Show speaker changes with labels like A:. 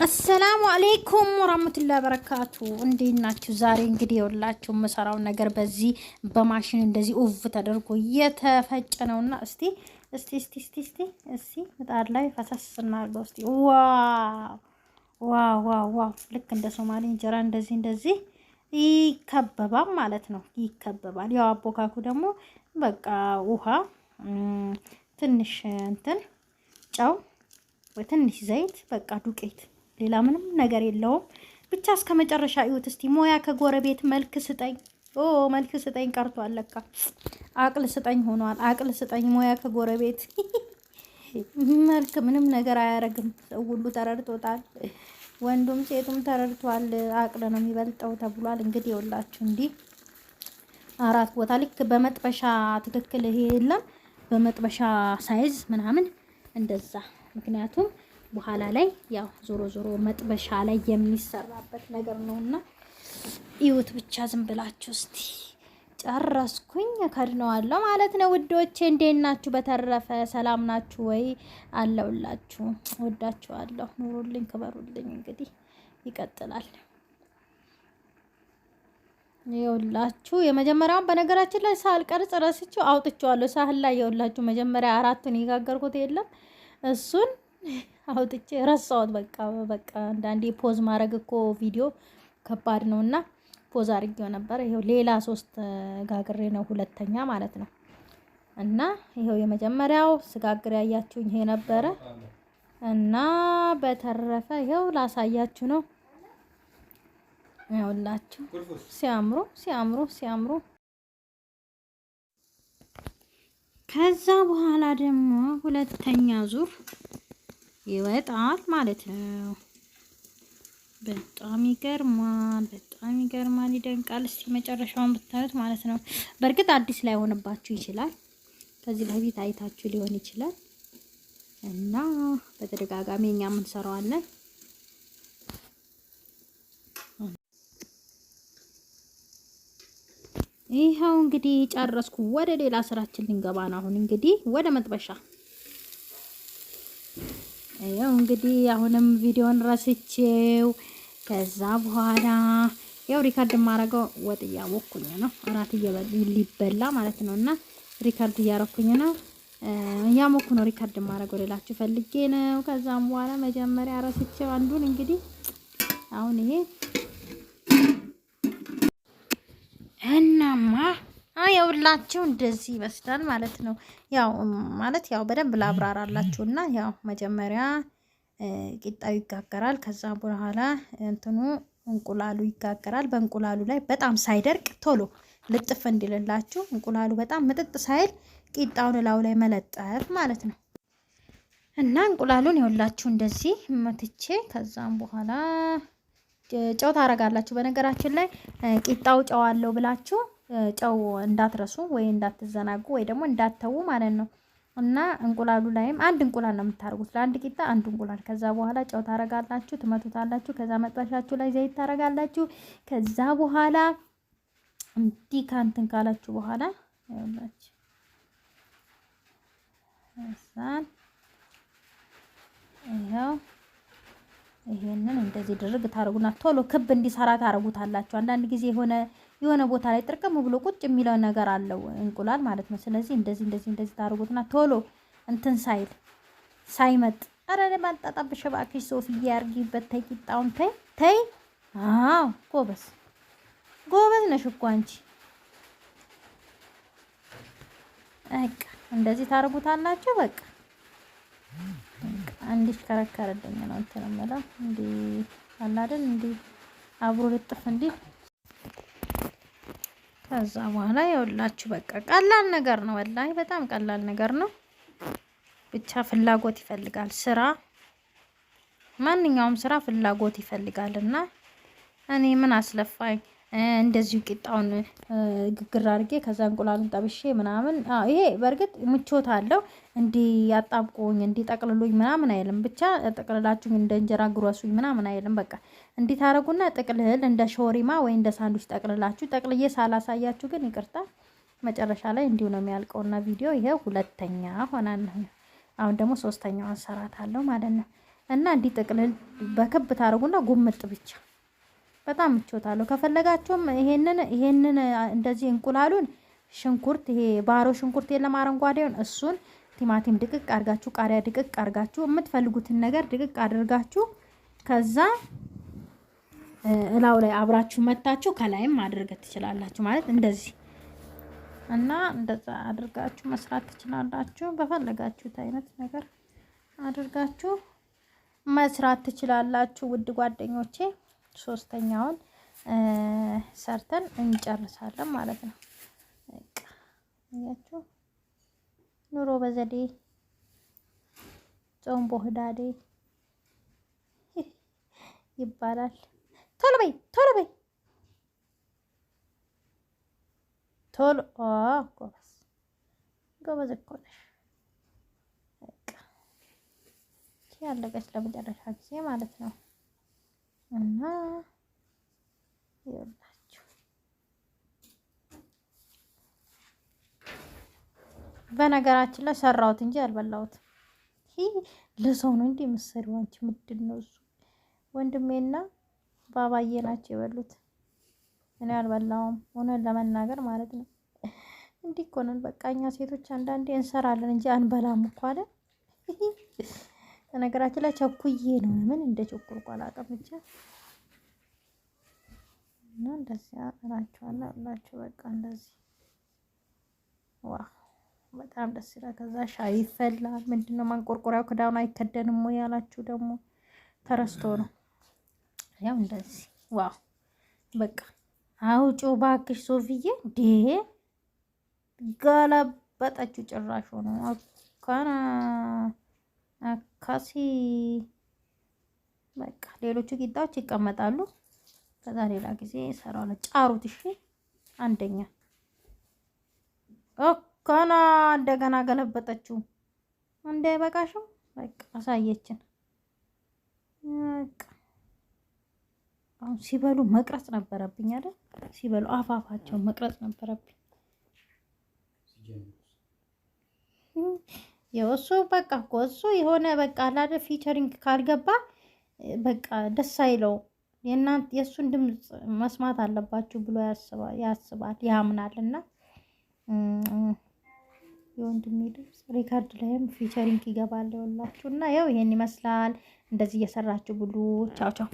A: አሰላሙ አለይኩም ወራህመቱላሂ ወበረካቱ። እንዴት ናችሁ? ዛሬ እንግዲህ የወላችሁ የምሰራው ነገር በዚህ በማሽን እንደዚህ ኡቭ ተደርጎ እየተፈጨ ነውና እስቲ ምጣድ ላይ ፈሰስ እናድርገው እስቲ። ዋው ልክ እንደ ሶማሌ እንጀራ እንደዚህ ይከበባል ማለት ነው። ይከበባል። ያው አቦካኩ ደግሞ በቃ ውሃ ትንሽ ጨው ወይ ትንሽ ዘይት በቃ ዱቄት ሌላ ምንም ነገር የለውም። ብቻ እስከ መጨረሻ እዩት እስቲ። ሞያ ከጎረቤት መልክ ስጠኝ። መልክ ስጠኝ ቀርቷል ለካ አቅል ስጠኝ ሆኗል። አቅል ስጠኝ ሞያ ከጎረቤት መልክ ምንም ነገር አያረግም። ሰው ሁሉ ተረድቶታል። ወንዱም ሴቱም ተረድቷል። አቅል ነው የሚበልጠው ተብሏል። እንግዲህ ይኸውላችሁ እንዲህ አራት ቦታ ልክ በመጥበሻ ትክክል ይሄ የለም በመጥበሻ ሳይዝ ምናምን እንደዛ። ምክንያቱም በኋላ ላይ ያው ዞሮ መጥበሻ ላይ የሚሰራበት ነገር ነውና እዩት ብቻ ዝም ብላችሁ እስቲ። ጨረስኩኝ ከድነዋለሁ ማለት ነው ውዶቼ። እንዴት ናችሁ? በተረፈ ሰላም ናችሁ ወይ? አለውላችሁ። ወዳችኋለሁ። ኑሩልኝ፣ ክበሩልኝ። እንግዲህ ይቀጥላል። ይኸውላችሁ የመጀመሪያውን በነገራችን ላይ ሳልቀርጽ ረስቼው አውጥቼዋለሁ ሳህል ላይ። ይኸውላችሁ መጀመሪያ አራቱን የጋገርኩት የለም እሱን አውጥቼ ረሳሁት። በቃ አንዳንዴ ፖዝ ማድረግ እኮ ቪዲዮ ከባድ ነውና ፖዝ አድርጌው ነበር። ይሄው ሌላ 3 ጋግሬ ነው ሁለተኛ ማለት ነው። እና ይሄው የመጀመሪያው ስጋግር ያያችሁኝ ይሄ ነበረ። እና በተረፈ ይሄው ላሳያችሁ ነው። ይኸውላችሁ ሲያምሩ ከዛ በኋላ ደግሞ ሁለተኛ ዙር ይወጣል ማለት ነው። በጣም ይገርማል፣ ይደንቃል። እስቲ መጨረሻውን ብታዩት ማለት ነው። በእርግጥ አዲስ ላይ ሆነባችሁ ይችላል። ከዚህ በፊት አይታችሁ ሊሆን ይችላል። እና በተደጋጋሚ እኛ እንሰራዋለን። ይሄው እንግዲህ ጨረስኩ። ወደ ሌላ ስራችን ልንገባ ነው። አሁን እንግዲህ ወደ መጥበሻ። ይሄው እንግዲህ አሁንም ቪዲዮን ረስቼው ከዛ በኋላ ያው ሪካርድ ማረገው ወጥ እያወኩኝ ነው። አራት ሊበላ ማለት ነውና ሪካርድ እያረኩኝ ነው። ያሞኩ ነው ሪካርድ ማረገው ሌላችሁ ፈልጌ ነው። ከዛም በኋላ መጀመሪያ ረስቼው አንዱን እንግዲህ አሁን ይሄ እናማ ያውላችሁ እንደዚህ ይመስላል ማለት ነው። ያው በደንብ ላብራራላችሁና ያው መጀመሪያ ቂጣው ይጋገራል። ከዛ በኋላ እንቁላሉ ይጋገራል። በእንቁላሉ ላይ በጣም ሳይደርቅ ቶሎ ልጥፍ እንዲልላችሁ እንቁላሉ በጣም ምጥጥ ሳይል ቂጣውን ላው ላይ መለጠፍ ማለት ነው። እና እንቁላሉን ያውላችሁ እንደዚህ መትቼ ከዛም በኋላ ጨው ታረጋላችሁ። በነገራችን ላይ ቂጣው ጨው አለው ብላችሁ ጨው እንዳትረሱ ወይ እንዳትዘናጉ ወይ ደግሞ እንዳትተው ማለት ነው። እና እንቁላሉ ላይም አንድ እንቁላል ነው የምታረጉት ለአንድ ቂጣ አንድ እንቁላል። ከዛ በኋላ ጨው ታረጋላችሁ፣ ትመቱታላችሁ። ከዛ መጥበሻችሁ ላይ ዘይት ታረጋላችሁ። ከዛ በኋላ እንዲህ ካንተን ካላችሁ በኋላ ያላችሁ እሳን ይሄንን እንደዚህ ድርግ ታረጉና ቶሎ ክብ እንዲሰራ ታረጉታላችሁ። አንዳንድ ጊዜ የሆነ ቦታ ላይ ጥርቅም ብሎ ቁጭ የሚለው ነገር አለው እንቁላል ማለት ነው። ስለዚህ እንደዚህ ታረጉትና ቶሎ ሳይመጥ አረ ለማጣጣብሽ እባክሽ ሶፊያ ያርጊበት። ተይ ቂጣውን ተይ። አዎ ጎበዝ ነሽ እኮ አንቺ። በቃ እንደዚህ ታረጉታላችሁ። በቃ እንዲሽከረከርልኝ ነው የምለው እንዴ አላደል እንዴ አብሮ ልጥፍ እንዴ። ከዛ በኋላ ያውላችሁ በቃ ቀላል ነገር ነው። ወላሂ በጣም ቀላል ነገር ነው። ብቻ ፍላጎት ይፈልጋል ስራ። ማንኛውም ስራ ፍላጎት ይፈልጋልና እኔ ምን አስለፋኝ እንደዚሁ ቂጣውን ግግር አድርጌ ከዛ እንቁላሉን ጠብሼ ምናምን። ይሄ በእርግጥ ምቾት አለው። እንዲህ ያጣብቁኝ እንዲህ ጠቅልሉኝ ምናምን አይልም። ብቻ ጠቅልላችሁ እንደ እንጀራ ግሮሱኝ ምናምን አይልም። በቃ እንዲህ ታረጉና ጥቅልል እንደ ሾሪማ ወይ እንደ ሳንዱች ጠቅልላችሁ። ጠቅልዬ ሳላሳያችሁ ግን ይቅርታ፣ መጨረሻ ላይ እንዲሁ ነው የሚያልቀውና ቪዲዮ ይሄ ሁለተኛ ሆናለሁ። አሁን ደግሞ ሶስተኛውን ሰራታለሁ ማለት ነው። እና እንዲህ ጥቅልል በክብ ታደርጉና ጉምጥ ብቻ በጣም ምቾታለሁ። ከፈለጋችሁም ይሄንን እንደዚህ እንቁላሉን ሽንኩርት ይሄ ባሮ ሽንኩርት የለም አረንጓዴውን እሱን ቲማቲም ድቅቅ አድርጋችሁ ቃሪያ ድቅቅ አድርጋችሁ የምትፈልጉትን ነገር ድቅቅ አድርጋችሁ ከዛ እላው ላይ አብራችሁ መታችሁ ከላይም ማድረግ ትችላላችሁ። ማለት እንደዚህ እና እንደዛ አድርጋችሁ መስራት ትችላላችሁ። በፈለጋችሁት አይነት ነገር አድርጋችሁ መስራት ትችላላችሁ። ውድ ጓደኞቼ ሶስተኛውን ሰርተን እንጨርሳለን ማለት ነው። በቃ ያችሁ ኑሮ በዘዴ ጾም በህዳዴ ይባላል። ቶሎ በይ ቶሎ በይ ቶሎ። ጎበዝ ጎበዝ እኮ ነሽ። በቃ ያለቀች ለመጨረሻ ጊዜ ማለት ነው። እና ይኸውላችሁ በነገራችን ላይ ሰራሁት እንጂ አልበላሁትም። ለሰው ነው እንዴ የምትሰሪው አንቺ? ምንድን ነው እሱ? ወንድሜና ባባዬ ናቸው የበሉት። እኔ አልበላሁም፣ ሆነን ለመናገር ማለት ነው። እንዲህ እኮ ነን በቃ እኛ ሴቶች አንዳንዴ እንሰራለን እንጂ አንበላም እኮ አለ። በነገራችን ላይ ቸኩዬ ነው ምን እንደ ቸኩልኩ አላውቅም ብቻ እና እንደዚህ እላችኋለሁ እላችሁ በቃ እንደዚህ ዋው በጣም ደስ ይላል። ከዛ ሻይ ይፈላል። ምንድነው ማንቆርቆሪያው ክዳኑ አይከደንም ወይ ያላችሁ ደግሞ ተረስቶ ነው። ያው እንደዚህ ዋው በቃ አውጪው ባክሽ ሶፊዬ እንዴ ገለበጠችው ጭራሽ ሆኖ አካና አካሲ በቃ ሌሎቹ ቂጣዎች ይቀመጣሉ። ከዛ ሌላ ጊዜ ሰራው ጫሩት። እሺ አንደኛ ካና እንደገና ገለበጠችው። እንደ በቃሽው በቃ አሳየችን። በቃ አሁን ሲበሉ መቅረጽ ነበረብኝ አይደል? ሲበሉ አፋፋቸው መቅረጽ ነበረብኝ። የወሱ በቃ እኮ እሱ የሆነ በቃ አላደ ፊቸሪንግ ካልገባ በቃ ደስ አይለው። የእሱን ድምፅ መስማት አለባችሁ ብሎ ያስባል ያምናልና የወንድሜ ድምፅ ሪካርድ ላይም ፊቸሪንግ ይገባል። ይኸውላችሁ እና ያው ይሄን ይመስላል። እንደዚህ እየሰራችሁ ብሉ። ቻው ቻው።